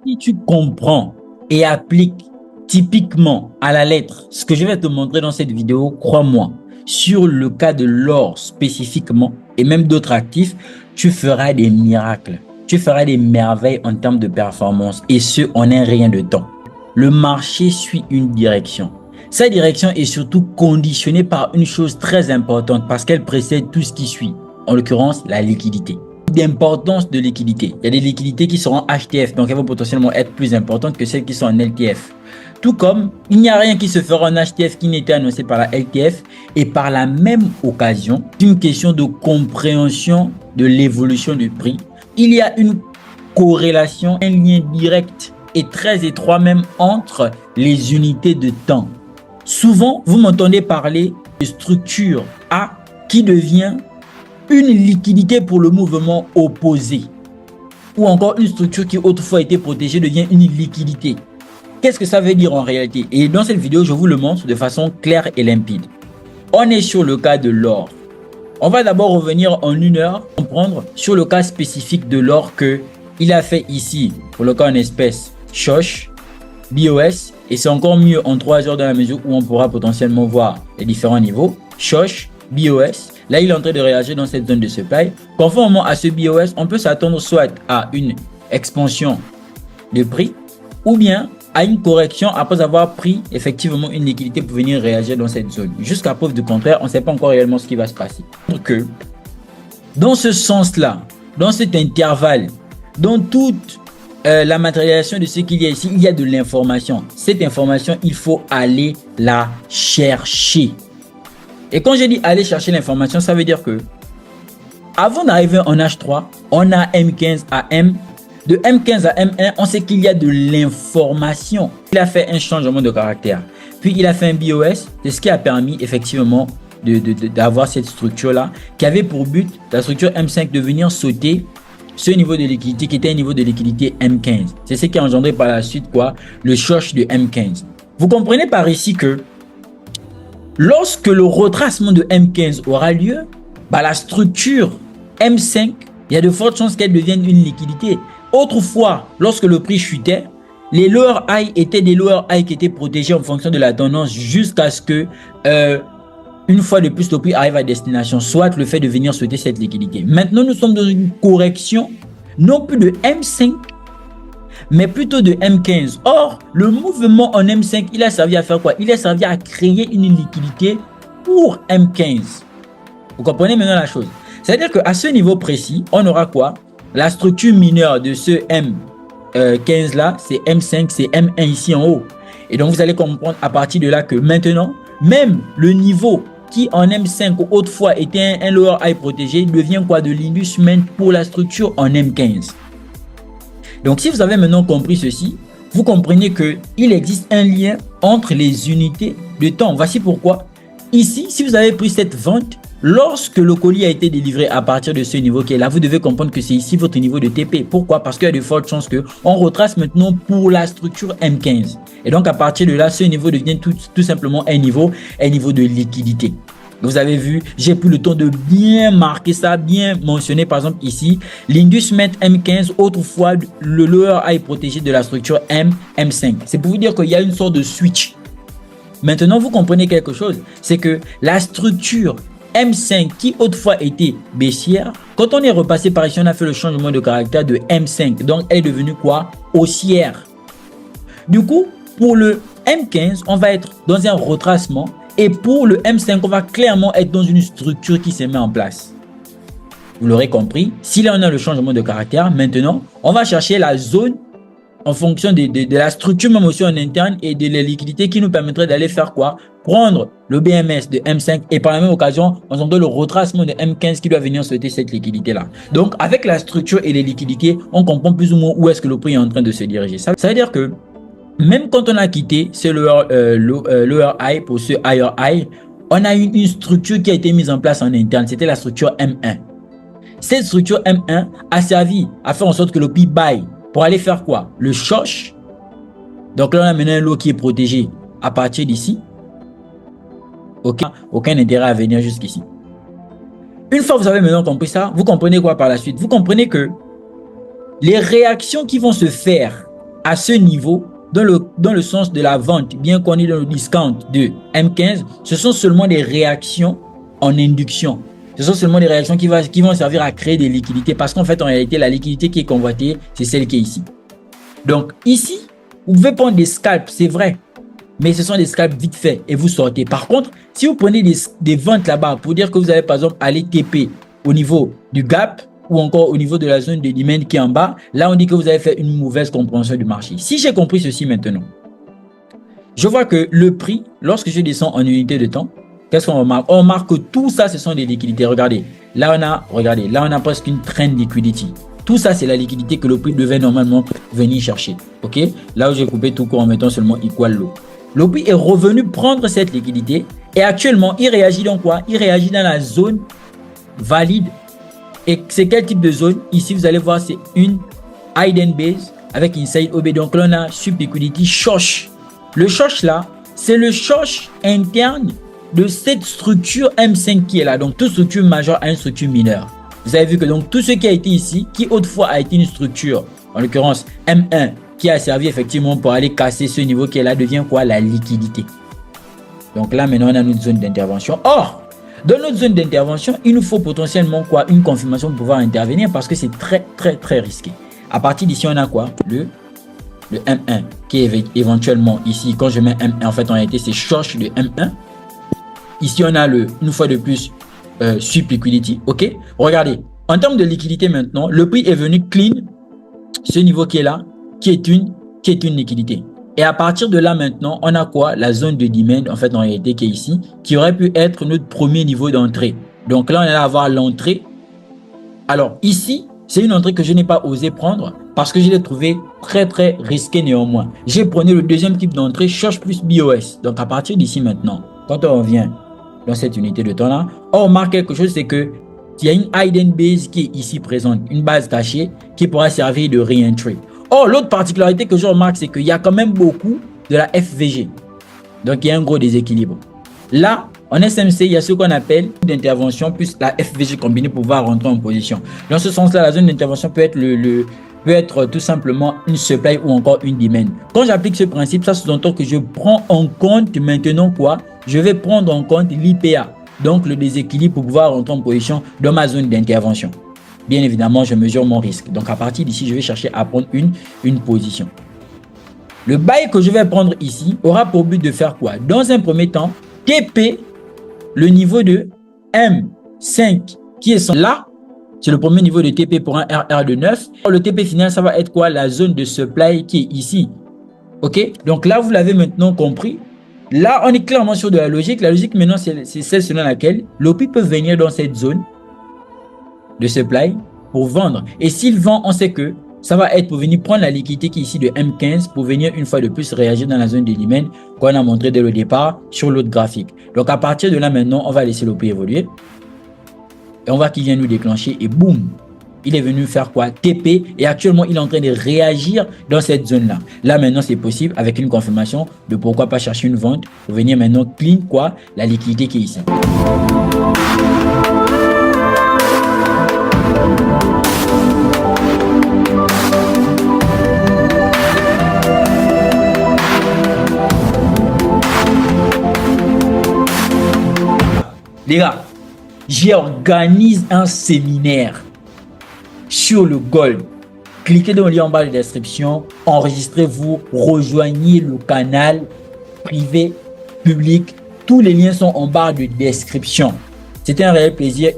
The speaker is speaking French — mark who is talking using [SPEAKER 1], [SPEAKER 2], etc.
[SPEAKER 1] Si tu comprends et appliques typiquement à la lettre ce que je vais te montrer dans cette vidéo, crois-moi, sur le cas de l'or spécifiquement et même d'autres actifs, tu feras des miracles. Tu feras des merveilles en termes de performance et ce, en un rien de temps. Le marché suit une direction. Sa direction est surtout conditionnée par une chose très importante parce qu'elle précède tout ce qui suit, en l'occurrence la liquidité. D'importance de liquidité. Il y a des liquidités qui seront HTF, donc elles vont potentiellement être plus importantes que celles qui sont en LTF. Tout comme il n'y a rien qui se fera en HTF qui n'était annoncé par la LTF et par la même occasion, c'est une question de compréhension de l'évolution du prix. Il y a une corrélation, un lien direct et très étroit même entre les unités de temps. Souvent, vous m'entendez parler de structure A qui devient une liquidité pour le mouvement opposé. Ou encore une structure qui autrefois était protégée devient une liquidité. Qu'est-ce que ça veut dire en réalité? Et dans cette vidéo, je vous le montre de façon claire et limpide. On est sur le cas de l'or. On va d'abord revenir en une heure, comprendre sur le cas spécifique de l'or que il a fait ici, pour le cas en espèces, Shosh, BOS, et c'est encore mieux en 3 heures dans la mesure où on pourra potentiellement voir les différents niveaux. Shosh, BOS, là il est en train de réagir dans cette zone de supply. Conformément à ce BOS, on peut s'attendre soit à une expansion de prix ou bien à une correction après avoir pris effectivement une liquidité pour venir réagir dans cette zone. Jusqu'à preuve du contraire, on ne sait pas encore réellement ce qui va se passer. Donc, dans ce sens-là, dans cet intervalle, dans toute la matérialisation de ce qu'il y a ici, il y a de l'information. Cette information, il faut aller la chercher. Et quand je dis aller chercher l'information, ça veut dire que avant d'arriver en H3, on a M15 à M. De M15 à M1, on sait qu'il y a de l'information. Il a fait un changement de caractère. Puis il a fait un BOS. C'est ce qui a permis effectivement d'avoir cette structure-là qui avait pour but, la structure M5, de venir sauter ce niveau de liquidité qui était un niveau de liquidité M15. C'est ce qui a engendré par la suite quoi, le Shosh de M15. Vous comprenez par ici que lorsque le retracement de M15 aura lieu, la structure M5, il y a de fortes chances qu'elle devienne une liquidité. Autrefois, lorsque le prix chutait, les lower high étaient des lower high qui étaient protégés en fonction de la tendance jusqu'à ce que, une fois de plus, le prix arrive à destination, soit le fait de venir sauter cette liquidité. Maintenant, nous sommes dans une correction, non plus de M5, mais plutôt de M15. Or, le mouvement en M5, il a servi à faire quoi? Il a servi à créer une liquidité pour M15. Vous comprenez maintenant la chose? C'est-à-dire qu'à ce niveau précis, on aura quoi? La structure mineure de ce M15 là, c'est M5, c'est M1 ici en haut. Et donc, vous allez comprendre à partir de là que maintenant, même le niveau qui en M5 autrefois était un lower high protégé devient quoi? De l'inducement pour la structure en M15. Donc, si vous avez maintenant compris ceci, vous comprenez qu'il existe un lien entre les unités de temps. Voici pourquoi. Ici, si vous avez pris cette vente, lorsque le colis a été délivré à partir de ce niveau qui est là, vous devez comprendre que c'est ici votre niveau de TP. Pourquoi? Parce qu'il y a de fortes chances qu'on retrace maintenant pour la structure M15. Et donc, à partir de là, ce niveau devient tout simplement un niveau de liquidité. Vous avez vu, j'ai pris le temps de bien marquer ça, bien mentionner par exemple ici, l'inducement M15, autrefois le lower high protégé de la structure M5. C'est pour vous dire qu'il y a une sorte de switch. Maintenant, vous comprenez quelque chose, c'est que la structure M5 qui autrefois était baissière, quand on est repassé par ici, on a fait le changement de caractère de M5. Donc, elle est devenue quoi? Haussière. Du coup, pour le M15, on va être dans un retracement. Et pour le M5, on va clairement être dans une structure qui se met en place. Vous l'aurez compris. Si là, on a le changement de caractère, maintenant, on va chercher la zone en fonction de la structure même aussi en interne et de la liquidité qui nous permettrait d'aller faire quoi? Prendre le BMS de M5 et par la même occasion, on entend le retracement de M15 qui doit venir sauter cette liquidité-là. Donc, avec la structure et les liquidités, on comprend plus ou moins où est-ce que le prix est en train de se diriger. Ça veut dire que même quand on a quitté ce lower high pour ce higher high, on a une structure qui a été mise en place en interne. C'était la structure M1. Cette structure M1 a servi à faire en sorte que le prix buy pour aller faire quoi? Le Shosh. Donc là, on a maintenant un lot qui est protégé à partir d'ici. Aucun intérêt à venir jusqu'ici. Une fois que vous avez maintenant compris ça, vous comprenez quoi par la suite? Vous comprenez que les réactions qui vont se faire à ce niveau, dans le sens de la vente, bien qu'on est dans le discount de M15, ce sont seulement des réactions en induction. Ce sont seulement des réactions qui vont servir à créer des liquidités parce qu'en fait, en réalité, la liquidité qui est convoitée, c'est celle qui est ici. Donc ici, vous pouvez prendre des scalps, c'est vrai, mais ce sont des scalps vite fait et vous sortez. Par contre, si vous prenez des ventes là-bas pour dire que vous allez par exemple aller TP au niveau du gap ou encore au niveau de la zone de demand qui est en bas, là on dit que vous avez fait une mauvaise compréhension du marché. Si j'ai compris ceci maintenant, je vois que le prix, lorsque je descends en unité de temps, qu'est-ce qu'on remarque? On remarque que tout ça, ce sont des liquidités. Regardez, là on a presque une trend liquidity. Tout ça, c'est la liquidité que le prix devait normalement venir chercher. Ok? Là où j'ai coupé tout court en mettant seulement equal low. Le prix est revenu prendre cette liquidité et actuellement, il réagit dans quoi? Il réagit dans la zone valide. Et c'est quel type de zone? Ici, vous allez voir, c'est une hidden base avec inside OB. Donc là, on a sub liquidity short. Le short là, c'est le short interne de cette structure M5 qui est là. Donc, toute structure majeure a une structure mineure. Vous avez vu que donc tout ce qui a été ici, qui autrefois a été une structure, en l'occurrence M1, qui a servi effectivement pour aller casser ce niveau qui est là, devient quoi? La liquidité. Donc là, maintenant, on a notre zone d'intervention. Or, dans notre zone d'intervention, il nous faut potentiellement quoi? Une confirmation pour pouvoir intervenir parce que c'est très risqué. À partir d'ici, on a quoi? Le M1 qui est éventuellement ici. Quand je mets M1, en fait, en réalité, c'est short de M1. Ici, on a une fois de plus, sweep liquidity. Ok, regardez, en termes de liquidité maintenant, le prix est venu clean ce niveau qui est là, qui est une liquidité. Et à partir de là maintenant, on a quoi? La zone de demand, en fait, en réalité, qui est ici, qui aurait pu être notre premier niveau d'entrée. Donc là, on allait avoir l'entrée. Alors ici, c'est une entrée que je n'ai pas osé prendre parce que je l'ai trouvé très risqué néanmoins. J'ai pris le deuxième type d'entrée, short plus BOS. Donc à partir d'ici maintenant, quand on revient dans cette unité de temps là, on remarque quelque chose, c'est que il y a une hidden base qui est ici présente, une base cachée qui pourra servir de re-entry. Or, l'autre particularité que je remarque, c'est qu'il y a quand même beaucoup de la FVG. Donc, il y a un gros déséquilibre. Là, en SMC, il y a ce qu'on appelle d'intervention plus la FVG combinée pour pouvoir rentrer en position. Dans ce sens-là, la zone d'intervention peut être tout simplement une supply ou encore une demand. Quand j'applique ce principe, ça sous-entend que je prends en compte maintenant quoi? Je vais prendre en compte l'IPA, donc le déséquilibre pour pouvoir rentrer en position dans ma zone d'intervention. Bien évidemment, je mesure mon risque. Donc, à partir d'ici, je vais chercher à prendre une position. Le bail que je vais prendre ici aura pour but de faire quoi? Dans un premier temps, TP le niveau de M5 qui est là. C'est le premier niveau de TP pour un RR de 9. Le TP final, ça va être quoi? La zone de supply qui est ici. Ok? Donc là, vous l'avez maintenant compris. Là, on est clairement sur de la logique. La logique maintenant, c'est celle selon laquelle l'OPI peut venir dans cette zone de supply pour vendre. Et s'il vend, on sait que ça va être pour venir prendre la liquidité qui est ici de M15 pour venir une fois de plus réagir dans la zone de demand qu'on a montré dès le départ sur l'autre graphique. Donc à partir de là maintenant, on va laisser l'OPI évoluer. Et on voit qu'il vient nous déclencher et boum, il est venu faire quoi? TP et actuellement il est en train de réagir dans cette zone là. Là maintenant c'est possible avec une confirmation de pourquoi pas chercher une vente pour venir maintenant clean quoi? La liquidité qui est ici. Les gars, j'organise un séminaire sur le gold. Cliquez dans le lien en bas de la description, enregistrez-vous, rejoignez le canal privé, public. Tous les liens sont en barre de description. C'était un réel plaisir.